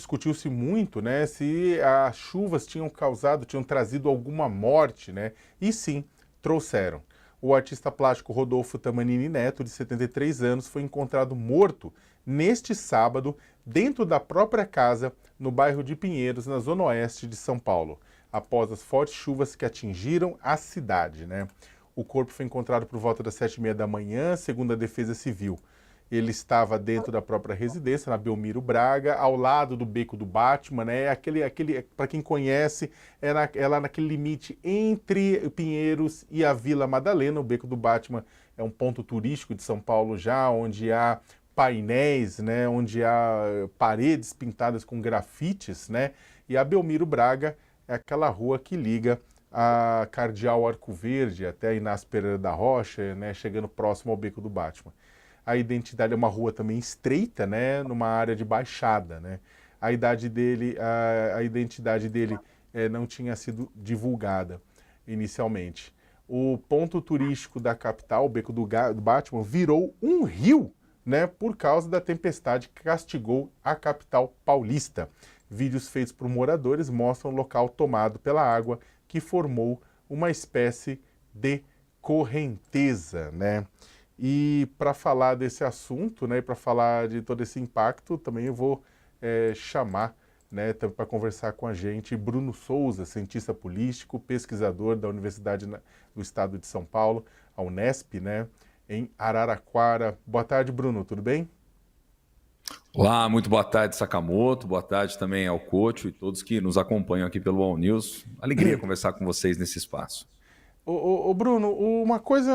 discutiu-se muito, né, se as chuvas tinham trazido alguma morte, né? E sim, trouxeram. O artista plástico Rodolfo Tamanini Neto, de 73 anos, foi encontrado morto neste sábado dentro da própria casa no bairro de Pinheiros, na zona oeste de São Paulo, após as fortes chuvas que atingiram a cidade, né? O corpo foi encontrado por volta das 7h30 da manhã, segundo a Defesa Civil. Ele estava dentro da própria residência, na Belmiro Braga, ao lado do Beco do Batman, né? Para quem conhece, é lá naquele limite entre Pinheiros e a Vila Madalena. O Beco do Batman é um ponto turístico de São Paulo já, onde há painéis, né? Onde há paredes pintadas com grafites, né? E a Belmiro Braga é aquela rua que liga a Cardeal Arco Verde até Inácio Pereira da Rocha, né? Chegando próximo ao Beco do Batman. A identidade é uma rua também estreita, né, numa área de baixada, né? A identidade dele não tinha sido divulgada inicialmente. O ponto turístico da capital, o Beco do Batman, virou um rio, né, por causa da tempestade que castigou a capital paulista. Vídeos feitos por moradores mostram o local tomado pela água que formou uma espécie de correnteza, né? E para falar desse assunto, né, para falar de todo esse impacto, também eu vou chamar, né, para conversar com a gente, Bruno Souza, cientista político, pesquisador da Universidade do Estado de São Paulo, a Unesp, né, em Araraquara. Boa tarde, Bruno, tudo bem? Olá, muito boa tarde, Sakamoto, boa tarde também ao Coach e todos que nos acompanham aqui pelo All News. Alegria conversar com vocês nesse espaço. Ô Bruno, uma coisa,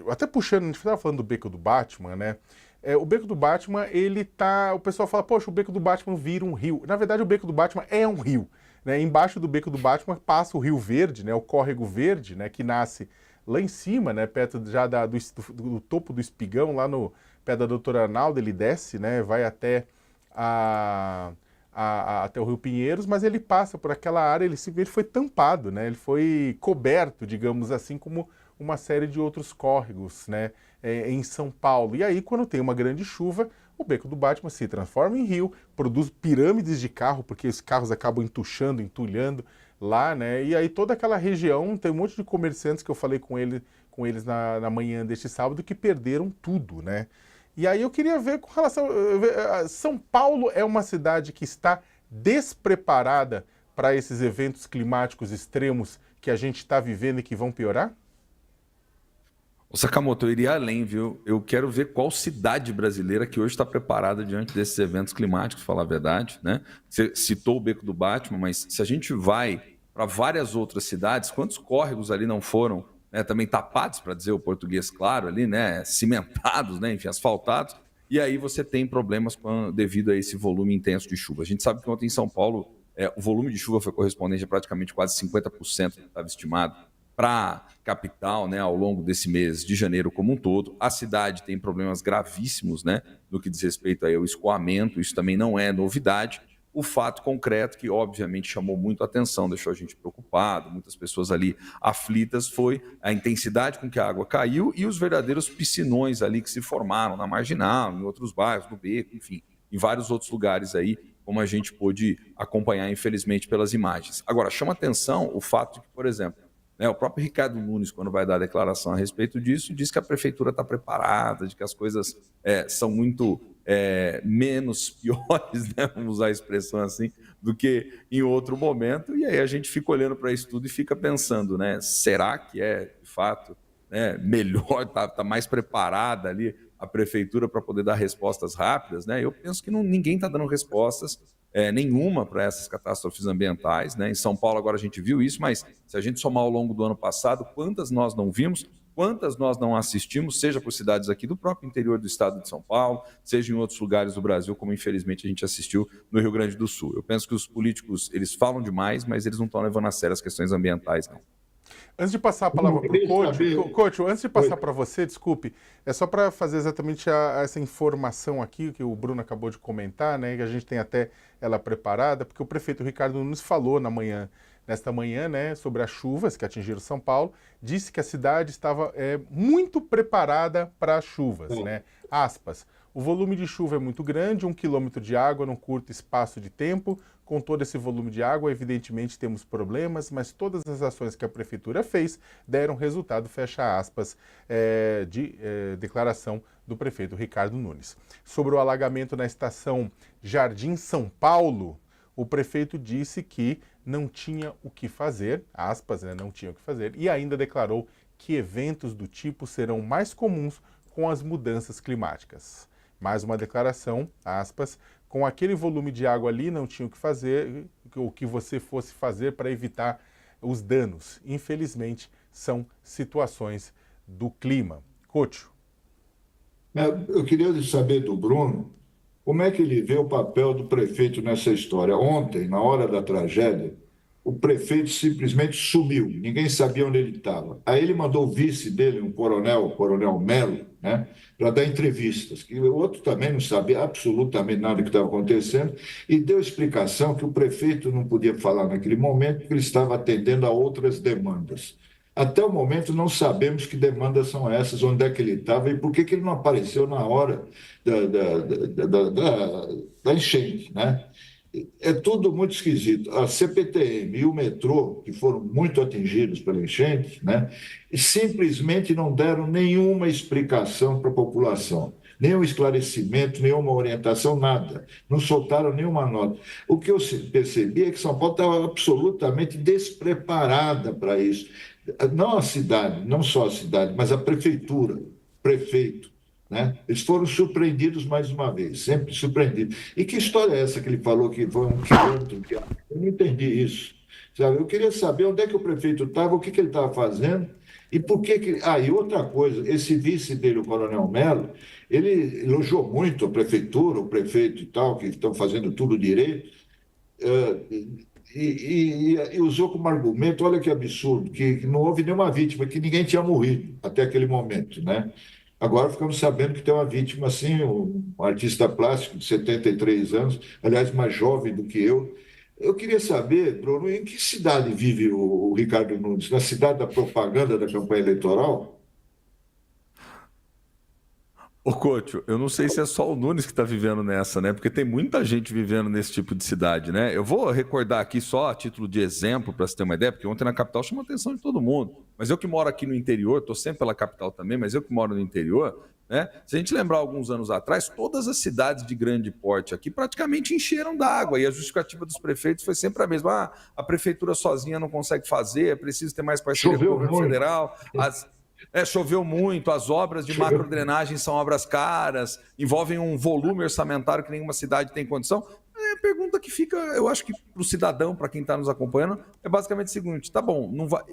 até puxando, a gente estava falando do Beco do Batman, né? O Beco do Batman, o pessoal fala, poxa, o Beco do Batman vira um rio. Na verdade, o Beco do Batman é um rio, né? Embaixo do Beco do Batman passa o Rio Verde, né? O Córrego Verde, né? Que nasce lá em cima, né? Perto já do topo do Espigão, lá no pé da Doutora Arnaldo, ele desce, né? Vai até até o Rio Pinheiros, mas ele passa por aquela área, ele foi tampado, né? Ele foi coberto, digamos assim, como uma série de outros córregos, né? Em São Paulo. E aí, quando tem uma grande chuva, o Beco do Batman se transforma em rio, produz pirâmides de carro, porque os carros acabam entuchando, entulhando lá, né? E aí toda aquela região, tem um monte de comerciantes que eu falei com eles na manhã deste sábado que perderam tudo, né? E aí eu queria ver com relação... São Paulo é uma cidade que está despreparada para esses eventos climáticos extremos que a gente está vivendo e que vão piorar? O Sakamoto, eu iria além, viu? Eu quero ver qual cidade brasileira que hoje está preparada diante desses eventos climáticos, falar a verdade, né? Você citou o Beco do Batman, mas se a gente vai para várias outras cidades, quantos córregos ali não foram, né, também tapados, para dizer o português claro ali, né? Cimentados, né? Enfim, asfaltados. E aí você tem problemas devido a esse volume intenso de chuva. A gente sabe que ontem em São Paulo o volume de chuva foi correspondente a praticamente quase 50% que estava estimado para a capital, né, ao longo desse mês de janeiro como um todo. A cidade tem problemas gravíssimos, né, no que diz respeito ao escoamento, isso também não é novidade. O fato concreto que obviamente chamou muito a atenção, deixou a gente preocupado, muitas pessoas ali aflitas, foi a intensidade com que a água caiu e os verdadeiros piscinões ali que se formaram na Marginal, em outros bairros, no Beco, enfim, em vários outros lugares aí, como a gente pôde acompanhar, infelizmente, pelas imagens. Agora, chama atenção o fato de que, por exemplo, o próprio Ricardo Nunes, quando vai dar a declaração a respeito disso, diz que a prefeitura está preparada, de que as coisas são muito menos piores, né, vamos usar a expressão assim, do que em outro momento. E aí a gente fica olhando para isso tudo e fica pensando, né, será que de fato, né, melhor, está mais preparada ali a prefeitura para poder dar respostas rápidas, né? Eu penso que ninguém está dando respostas nenhuma para essas catástrofes ambientais, né? Em São Paulo agora a gente viu isso, mas se a gente somar ao longo do ano passado, quantas nós não vimos, quantas nós não assistimos, seja por cidades aqui do próprio interior do estado de São Paulo, seja em outros lugares do Brasil, como infelizmente a gente assistiu no Rio Grande do Sul. Eu penso que os políticos, eles falam demais, mas eles não estão levando a sério as questões ambientais, não. Antes de passar a palavra para o Coach, antes de passar para você, desculpe, é só para fazer exatamente essa informação aqui que o Bruno acabou de comentar, né, que a gente tem até ela preparada, porque o prefeito Ricardo Nunes falou nesta manhã, né, sobre as chuvas que atingiram São Paulo, disse que a cidade estava muito preparada para as chuvas, né, aspas. O volume de chuva é muito grande, 1 quilômetro de água num curto espaço de tempo. Com todo esse volume de água, evidentemente temos problemas, mas todas as ações que a prefeitura fez deram resultado, fecha aspas, declaração do prefeito Ricardo Nunes. Sobre o alagamento na estação Jardim São Paulo, o prefeito disse que não tinha o que fazer, aspas, não tinha o que fazer, e ainda declarou que eventos do tipo serão mais comuns com as mudanças climáticas. Mais uma declaração, aspas, com aquele volume de água ali não tinha o que fazer, o que você fosse fazer para evitar os danos. Infelizmente, são situações do clima. Couto. Eu queria saber do Bruno como é que ele vê o papel do prefeito nessa história. Ontem, na hora da tragédia, o prefeito simplesmente sumiu, ninguém sabia onde ele estava. Aí ele mandou o vice dele, o coronel Melo, né, para dar entrevistas, que o outro também não sabia absolutamente nada do que estava acontecendo, e deu explicação que o prefeito não podia falar naquele momento porque ele estava atendendo a outras demandas. Até o momento não sabemos que demandas são essas, onde é que ele estava e por que ele não apareceu na hora da enchente, né? É tudo muito esquisito. A CPTM e o metrô, que foram muito atingidos pela enchente, né, simplesmente não deram nenhuma explicação para a população, nenhum esclarecimento, nenhuma orientação, nada. Não soltaram nenhuma nota. O que eu percebi é que São Paulo estava absolutamente despreparada para isso. Não a cidade, não só a cidade, mas a prefeitura, o prefeito. Né? Eles foram surpreendidos mais uma vez, sempre surpreendidos. E que história é essa que ele falou que foi 1 quilômetro de água? Eu não entendi isso. Sabe? Eu queria saber onde é que o prefeito estava, o que ele estava fazendo e por que que... e outra coisa, esse vice dele, o coronel Melo, ele elogiou muito a prefeitura, o prefeito e tal, que estão fazendo tudo direito, e usou como argumento, olha que absurdo, que não houve nenhuma vítima, que ninguém tinha morrido até aquele momento, né? Agora ficamos sabendo que tem uma vítima, assim, um artista plástico de 73 anos, aliás, mais jovem do que eu. Eu queria saber, Bruno, em que cidade vive o Ricardo Nunes? Na cidade da propaganda da campanha eleitoral? Ô, Couto, eu não sei se é só o Nunes que está vivendo nessa, né? Porque tem muita gente vivendo nesse tipo de cidade, né? Eu vou recordar aqui só a título de exemplo, para você ter uma ideia, porque ontem na capital chamou a atenção de todo mundo. Mas eu que moro aqui no interior, estou sempre pela capital também, mas eu que moro no interior, né? Se a gente lembrar alguns anos atrás, todas as cidades de grande porte aqui praticamente encheram d'água e a justificativa dos prefeitos foi sempre a mesma. A prefeitura sozinha não consegue fazer, é preciso ter mais parceria com o governo federal. Choveu muito, as obras de macrodrenagem são obras caras, envolvem um volume orçamentário que nenhuma cidade tem condição. A pergunta que fica, eu acho que para o cidadão, para quem está nos acompanhando, é basicamente o seguinte: tá bom, não vai,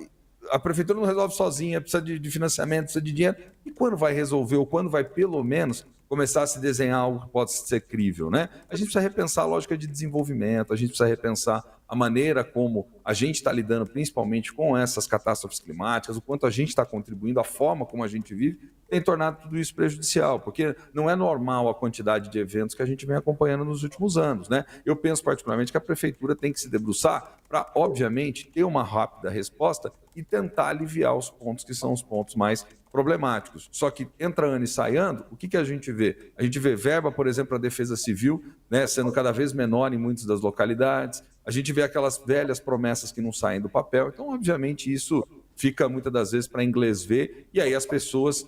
a prefeitura não resolve sozinha, precisa de financiamento, precisa de dinheiro, e quando vai resolver, ou quando vai pelo menos começar a se desenhar algo que pode ser crível, né? A gente precisa repensar a lógica de desenvolvimento, a gente precisa repensar a maneira como a gente está lidando principalmente com essas catástrofes climáticas, o quanto a gente está contribuindo, a forma como a gente vive, tem tornado tudo isso prejudicial, porque não é normal a quantidade de eventos que a gente vem acompanhando nos últimos anos, né? Eu penso particularmente que a prefeitura tem que se debruçar para, obviamente, ter uma rápida resposta e tentar aliviar os pontos que são os pontos mais problemáticos. Só que entra ano e sai ano, o que a gente vê? A gente vê verba, por exemplo, para a defesa civil, né, sendo cada vez menor em muitas das localidades, a gente vê aquelas velhas promessas que não saem do papel, então, obviamente, isso fica muitas das vezes para inglês ver, e aí as pessoas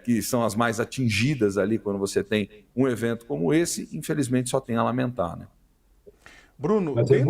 que são as mais atingidas ali quando você tem um evento como esse, infelizmente só tem a lamentar, né? Bruno, Mas é muito